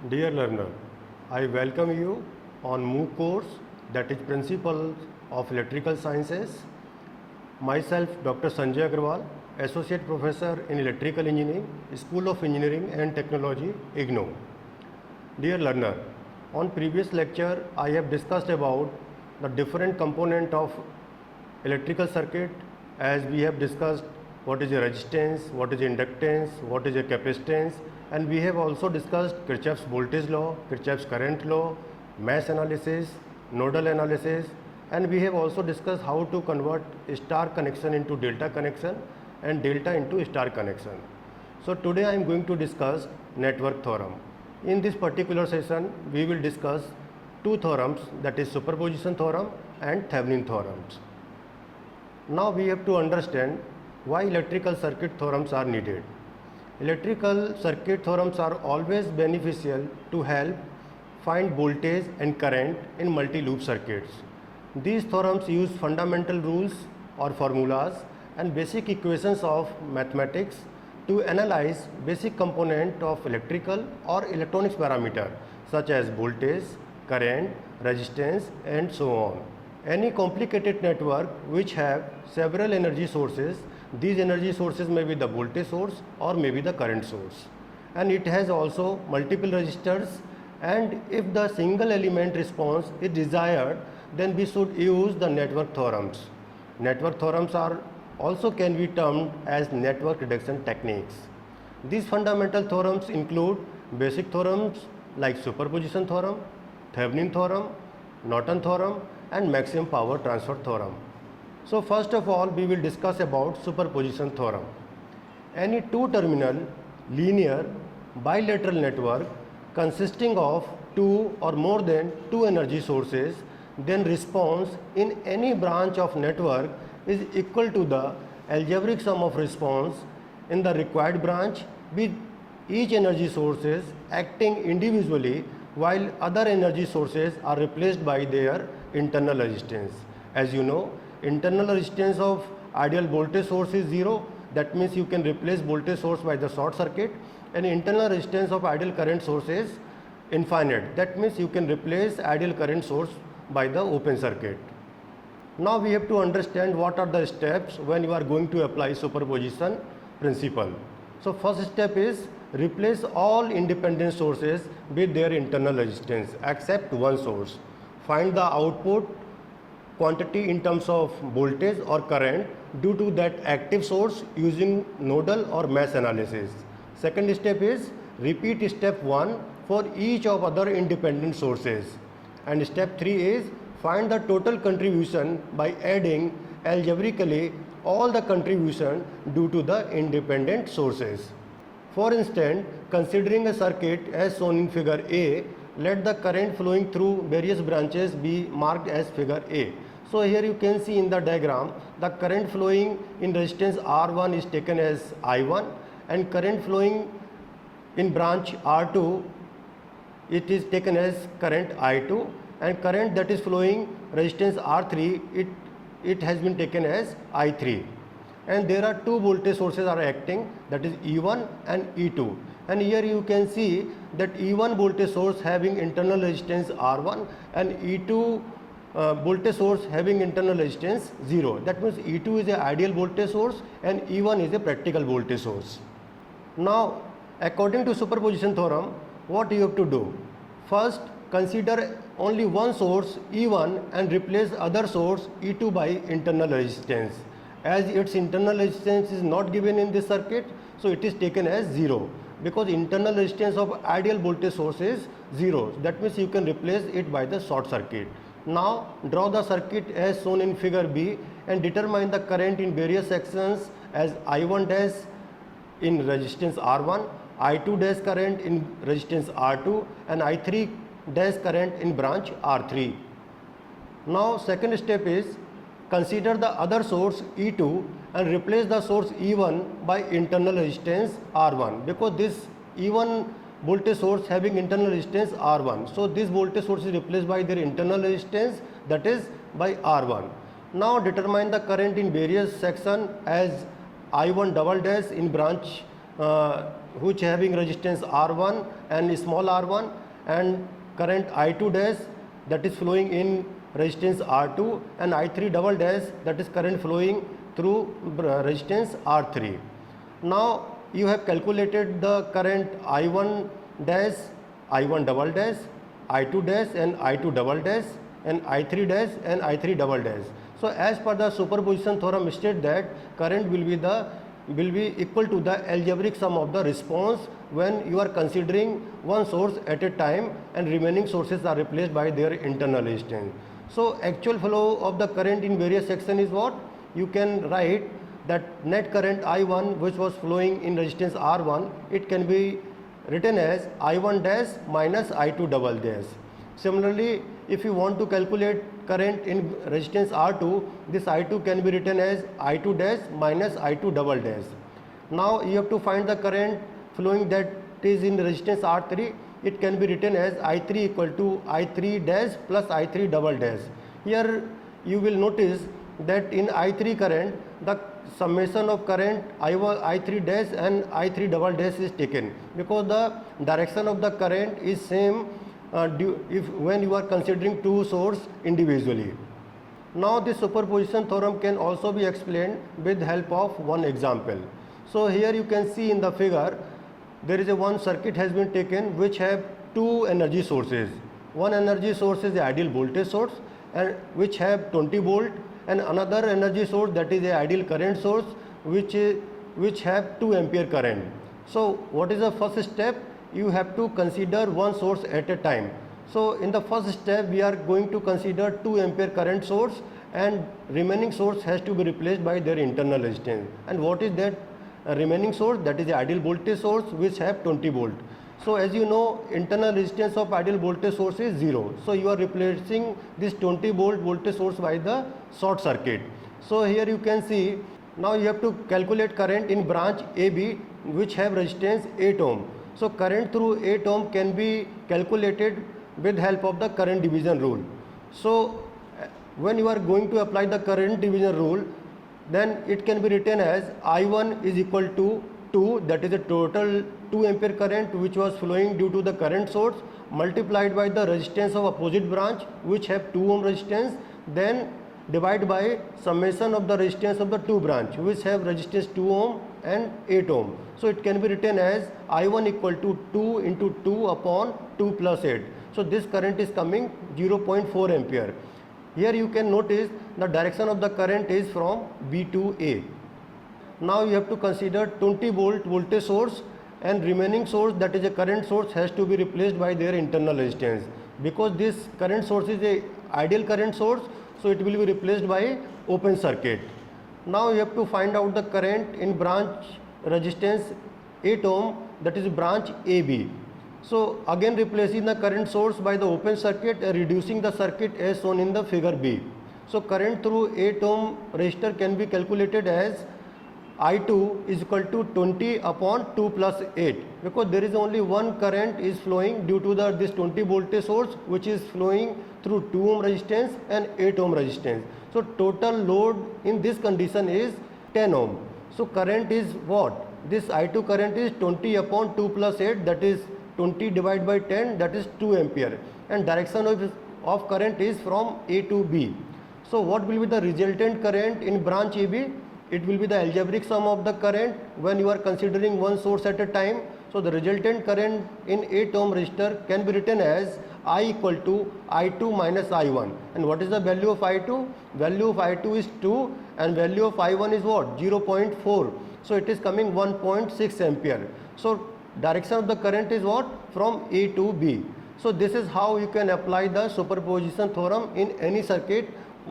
Dear learner, I welcome you on MOOC course, that is Principles of Electrical Sciences. Myself Dr. Sanjay Agrawal, Associate Professor in Electrical Engineering, School of Engineering and Technology, IGNOU. Dear learner, on previous lecture I have discussed about the different component of electrical circuit, as we have discussed what is a resistance, what is inductance, what is a capacitance, and we have also discussed Kirchhoff's voltage law, Kirchhoff's current law, mesh analysis, nodal analysis, and we have also discussed how to convert star connection into delta connection and delta into star connection. So today I am going to discuss network theorem. In this particular session we will discuss two theorems, that is superposition theorem and Thevenin theorems. Now we have to understand why electrical circuit theorems are needed. Electrical circuit theorems are always beneficial to help find voltage and current in multi-loop circuits. These theorems use fundamental rules or formulas and basic equations of mathematics to analyze basic component of electrical or electronics parameter such as voltage, current, resistance and so on. Any complicated network which have several energy sources, these energy sources may be the voltage source or may be the current source, and it has also multiple resistors, and if the single element response is desired, then we should use the network theorems. Network theorems are also can be termed as network reduction techniques. These fundamental theorems include basic theorems like superposition theorem, Thevenin theorem, Norton theorem and maximum power transfer theorem. So first of all we will discuss about superposition theorem. Any two-terminal linear bilateral network consisting of two or more than two energy sources, then response in any branch of network is equal to the algebraic sum of response in the required branch, with each energy sources acting individually while other energy sources are replaced by their internal resistance. As you know, internal resistance of ideal voltage source is 0, that means you can replace voltage source by the short circuit, and internal resistance of ideal current source is infinite, that means you can replace ideal current source by the open circuit. Now we have to understand what are the steps when you are going to apply superposition principle. So first step is replace all independent sources with their internal resistance except one source. Find the output quantity in terms of voltage or current due to that active source using nodal or mesh analysis. Second step is repeat step 1 for each of other independent sources. And step 3 is find the total contribution by adding algebraically all the contribution due to the independent sources. For instance, considering a circuit as shown in figure A, let the current flowing through various branches be marked as figure A. So here you can see in the diagram the current flowing in resistance R1 is taken as I1, and current flowing in branch R2 it is taken as current I2, and current that is flowing resistance R3 it has been taken as I3. And there are two voltage sources are acting, that is E1 and E2, and here you can see that E1 voltage source having internal resistance R1 and E2 voltage source having internal resistance 0. That means E2 is a ideal voltage source and E1 is a practical voltage source. Now according to superposition theorem, what you have to do? First, consider only one source E1 and replace other source E2 by internal resistance. As its internal resistance is not given in this circuit, so it is taken as 0, because internal resistance of ideal voltage source is 0. That means you can replace it by the short circuit. Now draw the circuit as shown in figure B and determine the current in various sections as I1 dash in resistance R1, I2 dash current in resistance R2 and I3 dash current in branch R3. Now second step is consider the other source E2 and replace the source E1 by internal resistance R1, because this E1 voltage source having internal resistance R1. So this voltage source is replaced by their internal resistance, that is by R1. Now determine the current in various section as I1 double dash in branch which having resistance R1 and small r1, and current I2 dash that is flowing in resistance R2, and I3 double dash that is current flowing through resistance R3. Now you have calculated the current I1 dash, I1 double dash, I2 dash and I2 double dash, and I3 dash and I3 double dash. So as per the superposition theorem state that current will be equal to the algebraic sum of the response when you are considering one source at a time and remaining sources are replaced by their internal resistance. So actual flow of the current in various sections is what? You can write that net current I1 which was flowing in resistance R1, it can be written as I1 dash minus I2 double dash. Similarly, if you want to calculate current in resistance R2, this I2 can be written as I2 dash minus I2 double dash. Now you have to find the current flowing that is in resistance R3. It can be written as I3 equal to I3 dash plus I3 double dash. Here you will notice that in I3 current, the summation of current I1, I3 dash and I3 double dash is taken because the direction of the current is same when you are considering two sources individually. Now this superposition theorem can also be explained with help of one example. So here you can see in the figure there is a one circuit has been taken which have two energy sources. One energy source is the ideal voltage source and which have 20 volt, and another energy source that is a ideal current source which have 2 ampere current. So what is the first step? You have to consider one source at a time. So in the first step we are going to consider 2 ampere current source, and remaining source has to be replaced by their internal resistance. And what is that remaining source? That is the ideal voltage source which have 20 volt. So as you know, internal resistance of ideal voltage source is 0. So you are replacing this 20 volt voltage source by the short circuit. So here you can see, now you have to calculate current in branch AB which have resistance 8 ohm. So current through 8 ohm can be calculated with help of the current division rule. So when you are going to apply the current division rule, then it can be written as I1 is equal to 2, that is a total 2 ampere current which was flowing due to the current source, multiplied by the resistance of opposite branch which have 2 ohm resistance, then divide by summation of the resistance of the two branch which have resistance 2 ohm and 8 ohm. So it can be written as I1 equal to 2 into 2 upon 2 plus 8. So this current is coming 0.4 ampere. Here you can notice the direction of the current is from B to A. Now you have to consider 20 volt voltage source, and remaining source that is a current source has to be replaced by their internal resistance. Because this current source is a ideal current source, so it will be replaced by open circuit. Now you have to find out the current in branch resistance 8 ohm, that is branch AB. So again replacing the current source by the open circuit and reducing the circuit as shown in the figure B. So current through 8 ohm resistor can be calculated as I2 is equal to 20 upon 2 plus 8, because there is only one current is flowing due to this 20 voltage source which is flowing through 2 ohm resistance and 8 ohm resistance. So total load in this condition is 10 ohm. So current is what? This I2 current is 20 upon 2 plus 8, that is 20 divided by 10, that is 2 ampere, and direction of current is from A to B. So what will be the resultant current in branch AB? It will be the algebraic sum of the current when you are considering one source at a time. So the resultant current in 8 ohm resistor can be written as I equal to I2 minus I1. And what is the value of I2? Value of I2 is 2 and value of I1 is what? 0.4. So it is coming 1.6 ampere. So direction of the current is what? From A to B. So this is how you can apply the superposition theorem in any circuit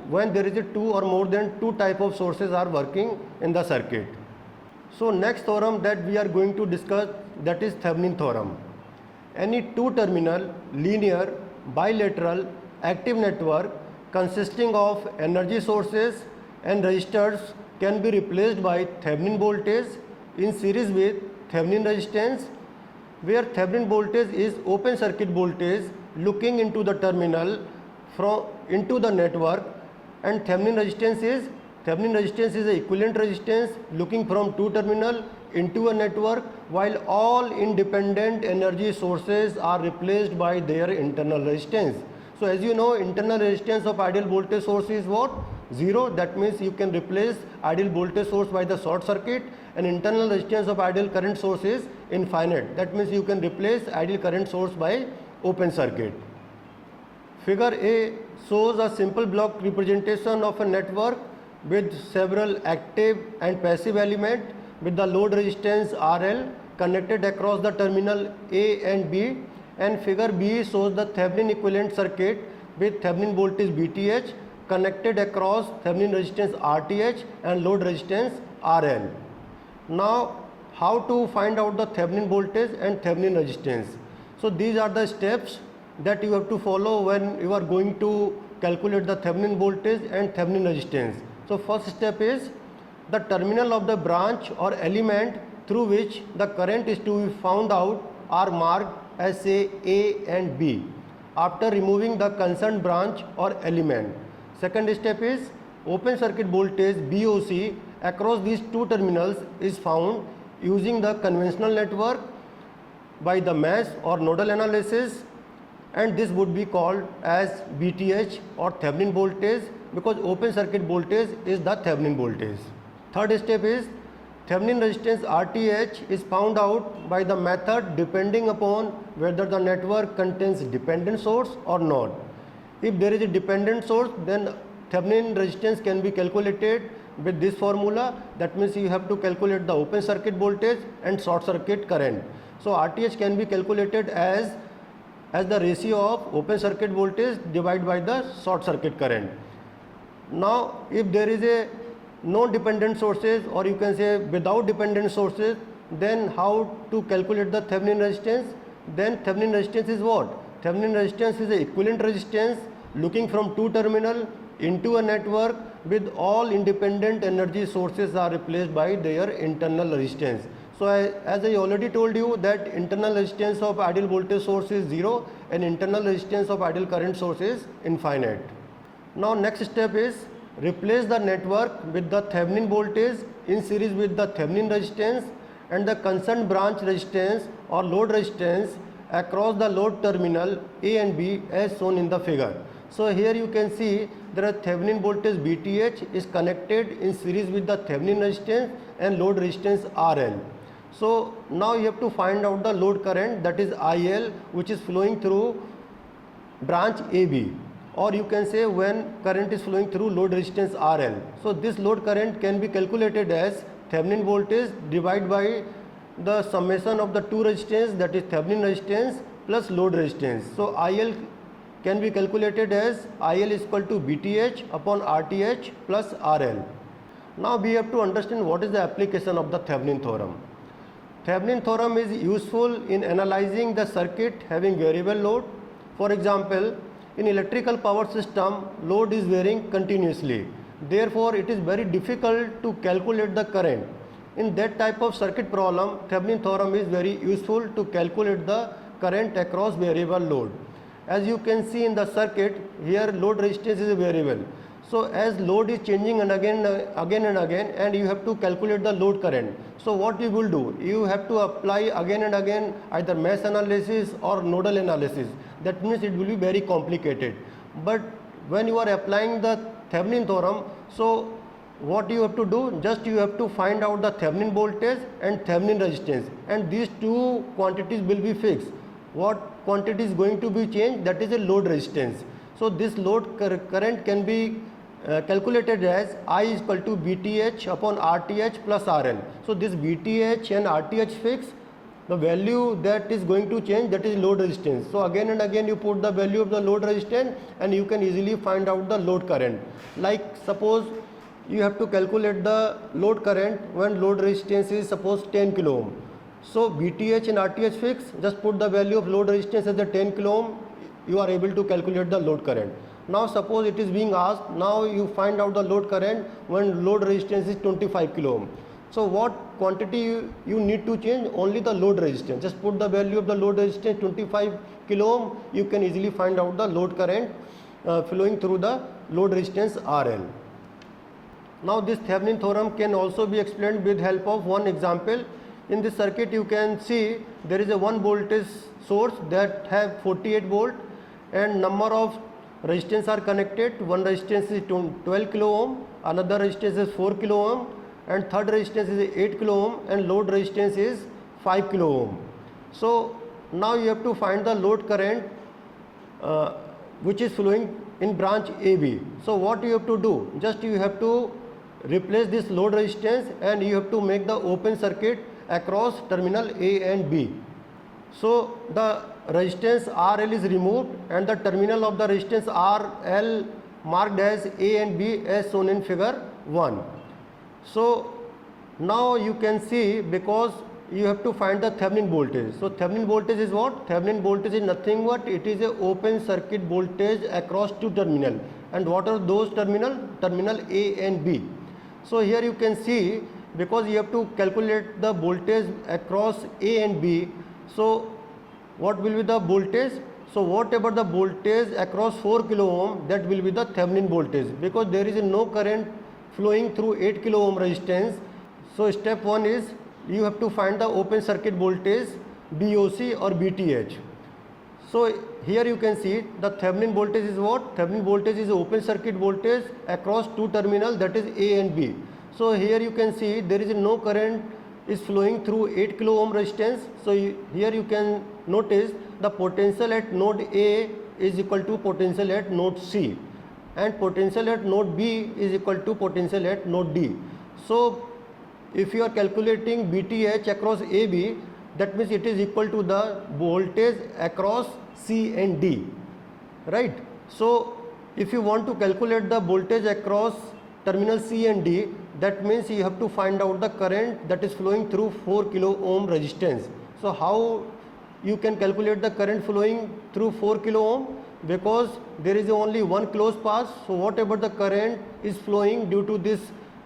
when there is a two or more than two type of sources are working in the circuit. So next theorem that we are going to discuss, that is Thevenin theorem. Any two terminal linear bilateral active network consisting of energy sources and resistors can be replaced by Thevenin voltage in series with Thevenin resistance, where Thevenin voltage is open circuit voltage looking into the terminal into the network, and Thevenin resistance is the equivalent resistance looking from two terminal into a network while all independent energy sources are replaced by their internal resistance. So as you know, internal resistance of ideal voltage source is what? 0. That means you can replace ideal voltage source by the short circuit, and internal resistance of ideal current source is infinite. That means you can replace ideal current source by open circuit. Figure A shows a simple block representation of a network with several active and passive elements with the load resistance RL connected across the terminal A and B, and figure B shows the Thevenin equivalent circuit with Thevenin voltage VTH connected across Thevenin resistance RTH and load resistance RL. Now, how to find out the Thevenin voltage and Thevenin resistance? So these are the steps that you have to follow when you are going to calculate the Thevenin voltage and Thevenin resistance. So first step is the terminal of the branch or element through which the current is to be found out are marked as say A and B after removing the concerned branch or element. Second step is open circuit voltage BOC across these two terminals is found using the conventional network by the mesh or nodal analysis, and this would be called as VTH or Thevenin voltage, because open circuit voltage is the Thevenin voltage. Third step is Thevenin resistance RTH is found out by the method depending upon whether the network contains dependent source or not. If there is a dependent source, then Thevenin resistance can be calculated with this formula. That means you have to calculate the open circuit voltage and short circuit current. So RTH can be calculated as the ratio of open circuit voltage divided by the short circuit current. Now if there is a no dependent sources, or you can say without dependent sources, then how to calculate the Thevenin resistance? Then Thevenin resistance is what? Thevenin resistance is the equivalent resistance looking from two terminal into a network with all independent energy sources are replaced by their internal resistance. So as I already told you that internal resistance of ideal voltage source is 0 and internal resistance of ideal current source is infinite. Now next step is replace the network with the Thevenin voltage in series with the Thevenin resistance and the concerned branch resistance or load resistance across the load terminal A and B as shown in the figure. So here you can see there are Thevenin voltage VTH is connected in series with the Thevenin resistance and load resistance RL. So now you have to find out the load current, that is IL, which is flowing through branch AB, or you can say when current is flowing through load resistance RL. So this load current can be calculated as Thevenin voltage divided by the summation of the two resistance, that is Thevenin resistance plus load resistance. So IL can be calculated as IL is equal to VTH upon RTH plus RL. Now we have to understand what is the application of the Thevenin theorem. Thevenin theorem is useful in analyzing the circuit having variable load. For example, in electrical power system, load is varying continuously. Therefore, it is very difficult to calculate the current. In that type of circuit problem, Thevenin theorem is very useful to calculate the current across variable load. As you can see in the circuit, here load resistance is a variable. So as load is changing and again and again, and you have to calculate the load current. So what you will do? You have to apply again and again either mesh analysis or nodal analysis. That means it will be very complicated. But when you are applying the Thevenin theorem, so what you have to do? Just you have to find out the Thevenin voltage and Thevenin resistance, and these two quantities will be fixed. What quantity is going to be changed? That is a load resistance. So this load current can be calculated as I is equal to VTH upon RTH plus RL. So this VTH and RTH fixed, the value that is going to change, that is load resistance. So again and again you put the value of the load resistance and you can easily find out the load current. Like suppose you have to calculate the load current when load resistance is suppose 10 kilo ohm. So VTH and RTH fixed, just put the value of load resistance as the 10 kilo ohm, you are able to calculate the load current. Now suppose it is being asked, now you find out the load current when load resistance is 25 kilo ohm. So what quantity you need to change? Only the load resistance. Just put the value of the load resistance 25 kilo ohm, you can easily find out the load current flowing through the load resistance RL. Now this Thevenin theorem can also be explained with help of one example. In this circuit you can see there is a one voltage source that have 48 volt and number of resistance are connected. One resistance is 12 kilo ohm, another resistance is 4 kilo ohm, and third resistance is 8 kilo ohm, and load resistance is 5 kilo ohm. So now you have to find the load current which is flowing in branch AB. So what you have to do? Just you have to replace this load resistance and you have to make the open circuit across terminal A and B. So the resistance RL is removed and the terminal of the resistance RL marked as A and B as shown in figure 1. So now you can see, because you have to find the Thevenin voltage. So Thevenin voltage is what? Thevenin voltage is nothing but it is a open circuit voltage across two terminal. And what are those terminal? Terminal A and B. So here you can see, because you have to calculate the voltage across A and B. So what will be the voltage? So whatever the voltage across 4 kilo ohm, that will be the Thevenin voltage, because there is no current flowing through 8 kilo ohm resistance. So step 1 is you have to find the open circuit voltage BOC or BTH. So here you can see the Thevenin voltage is what? Thevenin voltage is open circuit voltage across two terminals, that is A and B. So here you can see there is no current is flowing through 8 kilo ohm resistance. So here you can notice the potential at node A is equal to potential at node C, and potential at node B is equal to potential at node D. So if you are calculating BTH across AB, that means it is equal to the voltage across C and D, right? So if you want to calculate the voltage across terminal C and D, that means you have to find out the current that is flowing through 4 kilo ohm resistance. So how you can calculate the current flowing through 4 kilo ohm? Because there is only one closed path, so whatever the current is flowing due to this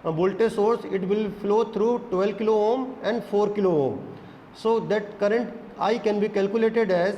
voltage source, it will flow through 12 kilo ohm and 4 kilo ohm. So that current I can be calculated as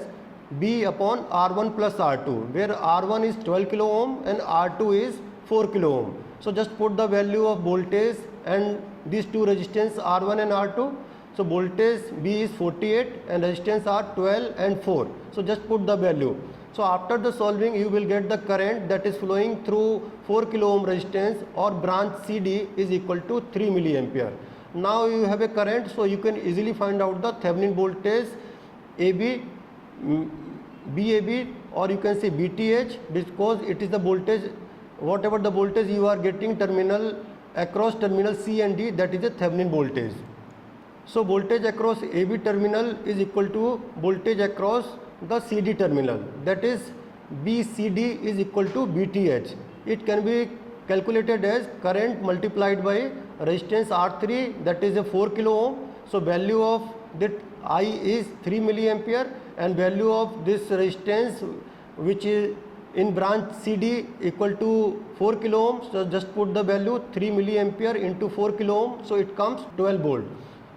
B upon R1 plus R2, where R1 is 12 kilo ohm and R2 is 4 kilo ohm. So just put the value of voltage and these two resistance R1 and R2. So voltage B is 48 and resistance are 12 and 4. So just put the value. So after the solving, you will get the current that is flowing through 4 kilo ohm resistance or branch CD is equal to 3 milliampere. Now you have a current, so you can easily find out the Thevenin voltage AB, BAB, or you can say BTH, because it is the voltage, whatever the voltage you are getting terminal across terminal C and D, that is a Thevenin voltage. So voltage across AB terminal is equal to voltage across the CD terminal, that is BCD is equal to BTH. It can be calculated as current multiplied by resistance R3, that is a 4 kilo ohm. So value of that I is 3 milliampere and value of this resistance which is in branch CD equal to 4 kilo ohm. So just put the value 3 milliampere into 4 kilo ohm, so it comes 12 volt.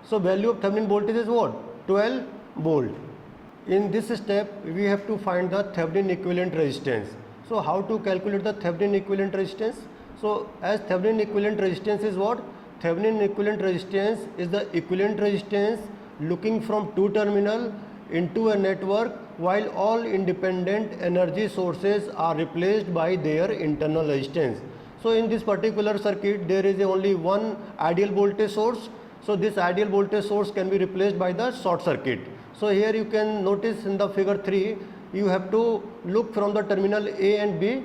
So value of Thevenin voltage is what? 12 volt. In this step we have to find the Thevenin equivalent resistance. So how to calculate the Thevenin equivalent resistance? So as Thevenin equivalent resistance is what? Thevenin equivalent resistance is the equivalent resistance looking from two terminal into a network while all independent energy sources are replaced by their internal resistance. So in this particular circuit there is only one ideal voltage source. So this ideal voltage source can be replaced by the short circuit. So here you can notice in the figure 3, you have to look from the terminal A and B.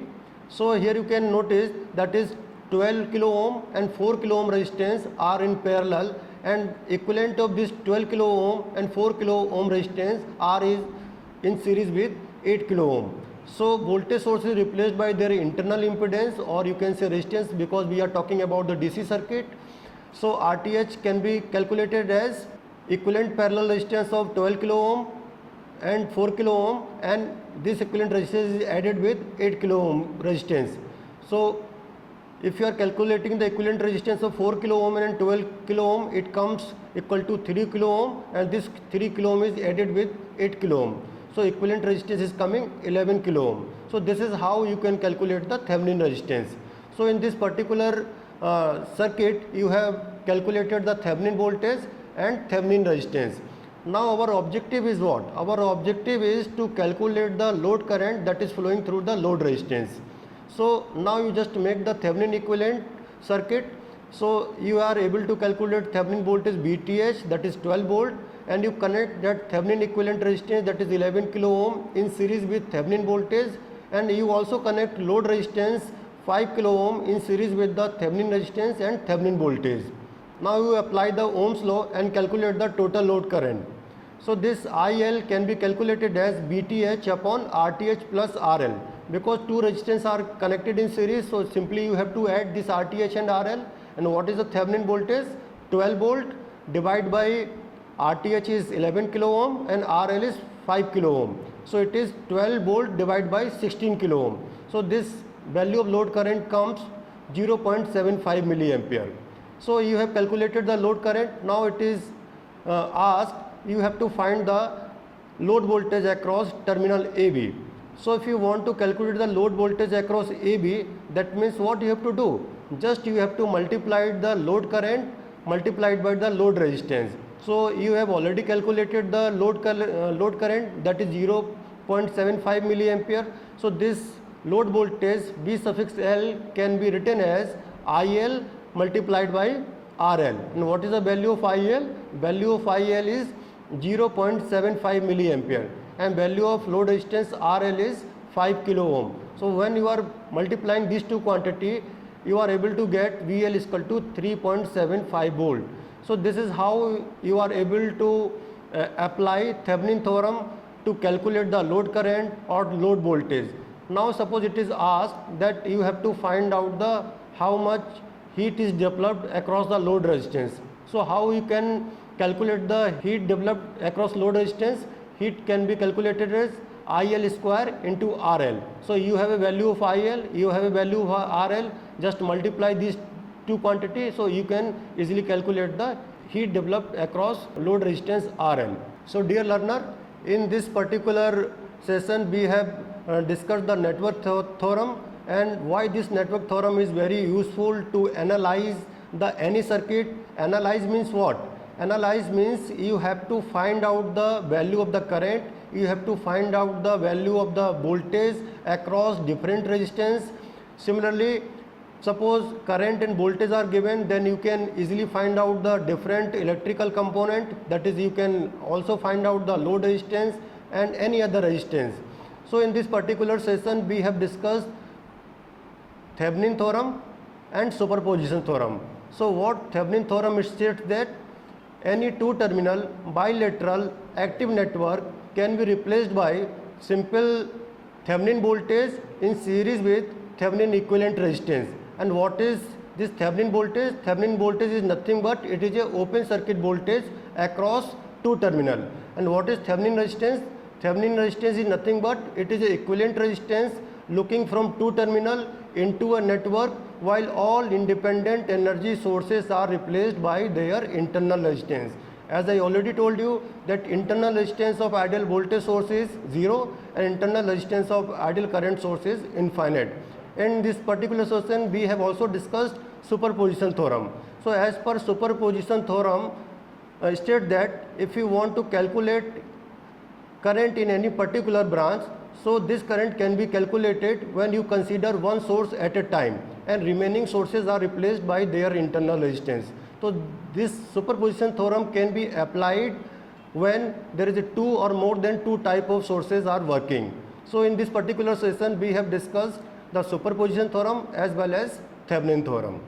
So here you can notice that is 12 kilo ohm and 4 kilo ohm resistance are in parallel, and equivalent of this 12 kilo ohm and 4 kilo ohm resistance are is in series with 8 kilo ohm. So voltage source is replaced by their internal impedance, or you can say resistance, because we are talking about the DC circuit. So RTH can be calculated as equivalent parallel resistance of 12 kilo ohm and 4 kilo ohm, and this equivalent resistance is added with 8 kilo ohm resistance. So if you are calculating the equivalent resistance of 4 kilo ohm and 12 kilo ohm, it comes equal to 3 kilo ohm, and this 3 kilo ohm is added with 8 kilo ohm. So equivalent resistance is coming 11 kilo ohm. So this is how you can calculate the Thevenin resistance. So in this particular circuit, you have calculated the Thevenin voltage and Thevenin resistance. Now our objective is what? Our objective is to calculate the load current that is flowing through the load resistance. So now you just make the Thevenin equivalent circuit. So you are able to calculate Thevenin voltage VTH, that is 12 volt, and you connect that Thevenin equivalent resistance, that is 11 kilo ohm, in series with Thevenin voltage, and you also connect load resistance 5 kilo ohm in series with the Thevenin resistance and Thevenin voltage. Now you apply the Ohm's law and calculate the total load current. So this IL can be calculated as VTH upon RTH plus RL. Because two resistors are connected in series, so simply you have to add this RTH and RL. And what is the Thevenin voltage? 12 volt divided by RTH is 11 kilo ohm and RL is 5 kilo ohm. So it is 12 volt divided by 16 kilo ohm. So this value of load current comes 0.75 milliampere. So you have calculated the load current. Now it is asked, you have to find the load voltage across terminal AB. So if you want to calculate the load voltage across AB, that means what you have to do? Just you have to multiply the load current multiplied by the load resistance. So you have already calculated the load current, that is 0.75 milliampere. So this load voltage V suffix L can be written as IL multiplied by RL. And what is the value of IL? Value of IL is 0.75 milliampere and value of load resistance RL is 5 kilo ohm. So when you are multiplying these two quantity, you are able to get VL is equal to 3.75 volt. So this is how you are able to apply Thevenin theorem to calculate the load current or load voltage. Now suppose it is asked that you have to find out the how much heat is developed across the load resistance. So how you can calculate the heat developed across load resistance? Heat can be calculated as IL square into RL. So you have a value of IL, you have a value of RL, just multiply these two quantities, so you can easily calculate the heat developed across load resistance RL. So dear learner, in this particular session we have discussed the network theorem and why this network theorem is very useful to analyze the any circuit. Analyze means what? Analyze means you have to find out the value of the current, you have to find out the value of the voltage across different resistance. Similarly, suppose current and voltage are given, then you can easily find out the different electrical component, that is you can also find out the load resistance and any other resistance. So in this particular session we have discussed Thevenin theorem and superposition theorem. So what Thevenin theorem states that any two terminal bilateral active network can be replaced by simple Thevenin voltage in series with Thevenin equivalent resistance. And what is this Thevenin voltage? Thevenin voltage is nothing but it is a open circuit voltage across two terminal. And what is Thevenin resistance? Thevenin resistance is nothing but it is a equivalent resistance looking from two terminal into a network while all independent energy sources are replaced by their internal resistance. As I already told you that internal resistance of ideal voltage source is 0 and internal resistance of ideal current source is infinite. In this particular session we have also discussed superposition theorem. So as per superposition theorem state that if you want to calculate current in any particular branch, so this current can be calculated when you consider one source at a time and remaining sources are replaced by their internal resistance. So this superposition theorem can be applied when there is a two or more than two type of sources are working. So in this particular session we have discussed the superposition theorem as well as Thevenin theorem.